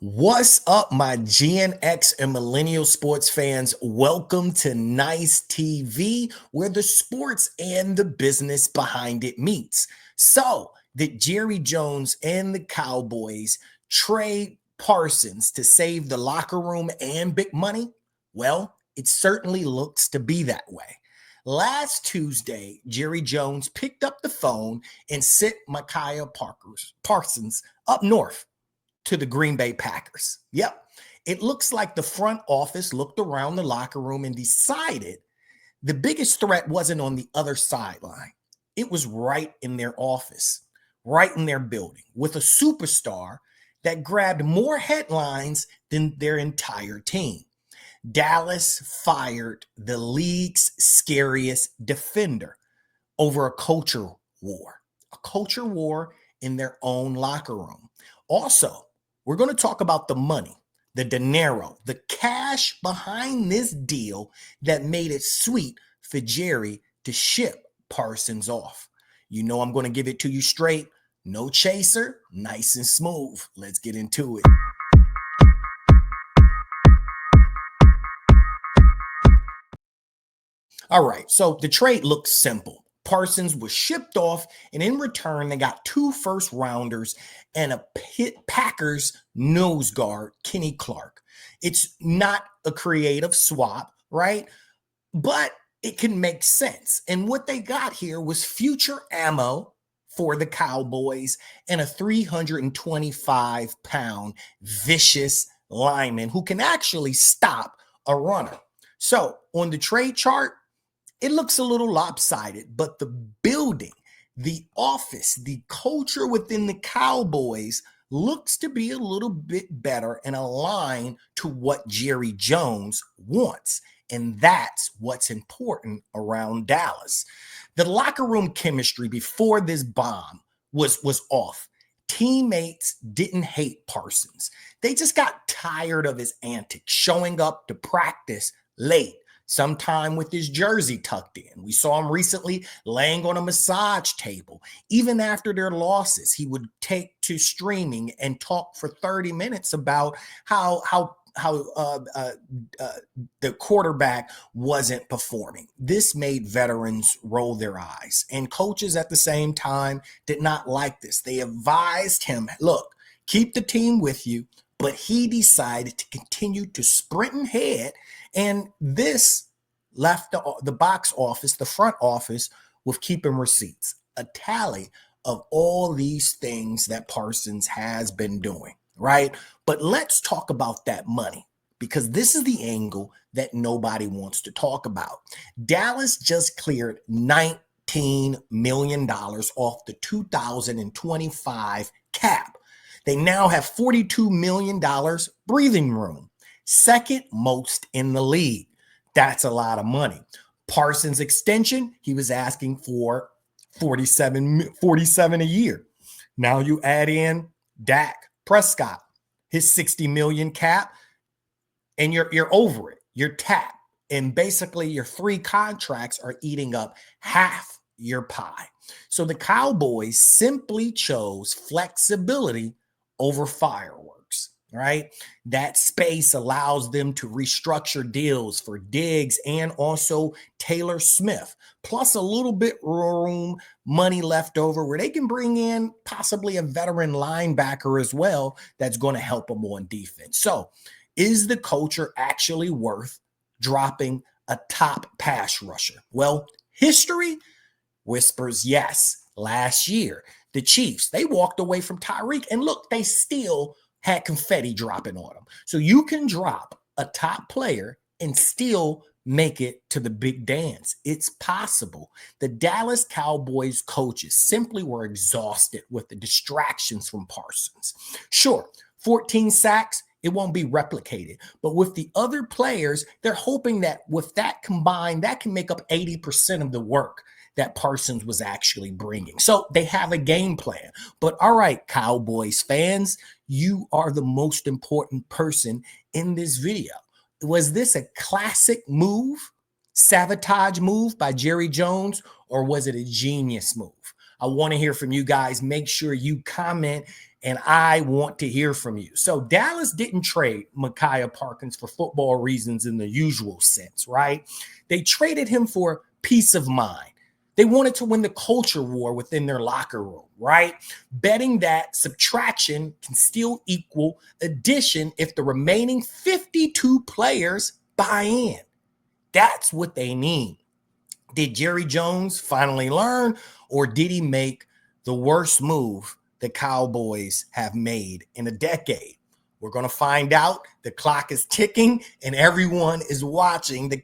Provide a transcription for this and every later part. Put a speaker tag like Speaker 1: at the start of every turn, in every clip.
Speaker 1: What's up, my Gen X and millennial sports fans? Welcome to Nice TV, where the sports and the business behind it meets. So, did Jerry Jones and the Cowboys trade Parsons to save the locker room and big money? Well, it certainly looks to be that way. Last Tuesday, Jerry Jones picked up the phone and sent Micah Parsons up north to the Green Bay Packers. Yep. It looks like the front office looked around the locker room and decided the biggest threat wasn't on the other sideline. It was right in their office, right in their building, with a superstar that grabbed more headlines than their entire team. Dallas fired the league's scariest defender over a culture war in their own locker room. Also, we're going to talk about the money, the dinero, the cash behind this deal that made it sweet for Jerry to ship Parsons off. You know I'm going to give it to you straight. No chaser, nice and smooth. Let's get into it. All right, so the trade looks simple. Parsons was shipped off, and in return, they got 2 first rounders and a Packers nose guard, Kenny Clark. It's not a creative swap, right? But it can make sense. And what they got here was future ammo for the Cowboys and a 325-pound vicious lineman who can actually stop a runner. So on the trade chart, it looks a little lopsided, but the building, the office, the culture within the Cowboys looks to be a little bit better and aligned to what Jerry Jones wants. And that's what's important around Dallas. The locker room chemistry before this bomb was off. Teammates didn't hate Parsons. They just got tired of his antics, showing up to practice late, sometime with his jersey tucked in. We saw him recently laying on a massage table. Even after their losses, he would take to streaming and talk for 30 minutes about how the quarterback wasn't performing. This made veterans roll their eyes, and coaches at the same time did not like this. They advised him, look, keep the team with you, but he decided to continue to sprint ahead, and this left the box office, the front office, with keeping receipts, a tally of all these things that Parsons has been doing, right? But let's talk about that money, because this is the angle that nobody wants to talk about. Dallas just cleared $19 million off the 2025 cap. They now have $42 million breathing room, second most in the league. That's a lot of money. Parsons' extension, he was asking for 47 a year. Now you add in Dak Prescott, his 60 million cap, and you're over it. You're tapped. And basically your 3 contracts are eating up half your pie. So the Cowboys simply chose flexibility over fireworks, right? That space allows them to restructure deals for Diggs and also Taylor Smith, plus a little bit room, money left over where they can bring in possibly a veteran linebacker as well that's going to help them on defense. So is the culture actually worth dropping a top pass rusher? Well, history whispers yes. Last year, the Chiefs, they walked away from Tyreek, and look, they still had confetti dropping on them. So you can drop a top player and still make it to the big dance. It's possible. The Dallas Cowboys coaches simply were exhausted with the distractions from Parsons. Sure, 14 sacks, it won't be replicated. But with the other players, they're hoping that with that combined, that can make up 80% of the work that Parsons was actually bringing. So they have a game plan. But all right, Cowboys fans, you are the most important person in this video. Was this a classic move, sabotage move by Jerry Jones, or was it a genius move? I want to hear from you guys. Make sure you comment and I want to hear from you. So Dallas didn't trade Micah Parsons for football reasons in the usual sense, right? They traded him for peace of mind. They wanted to win the culture war within their locker room, right? Betting that subtraction can still equal addition if the remaining 52 players buy in. That's what they need. Did Jerry Jones finally learn, or did he make the worst move the Cowboys have made in a decade? We're going to find out. The clock is ticking, and everyone is watching the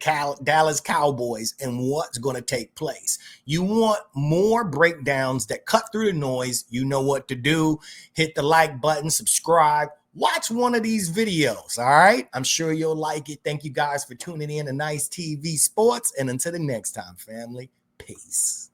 Speaker 1: Dallas Cowboys and what's going to take place. You want more breakdowns that cut through the noise. You know what to do. Hit the like button, subscribe. Watch one of these videos, all right? I'm sure you'll like it. Thank you guys for tuning in to Nice TV Sports. And until the next time, family, peace.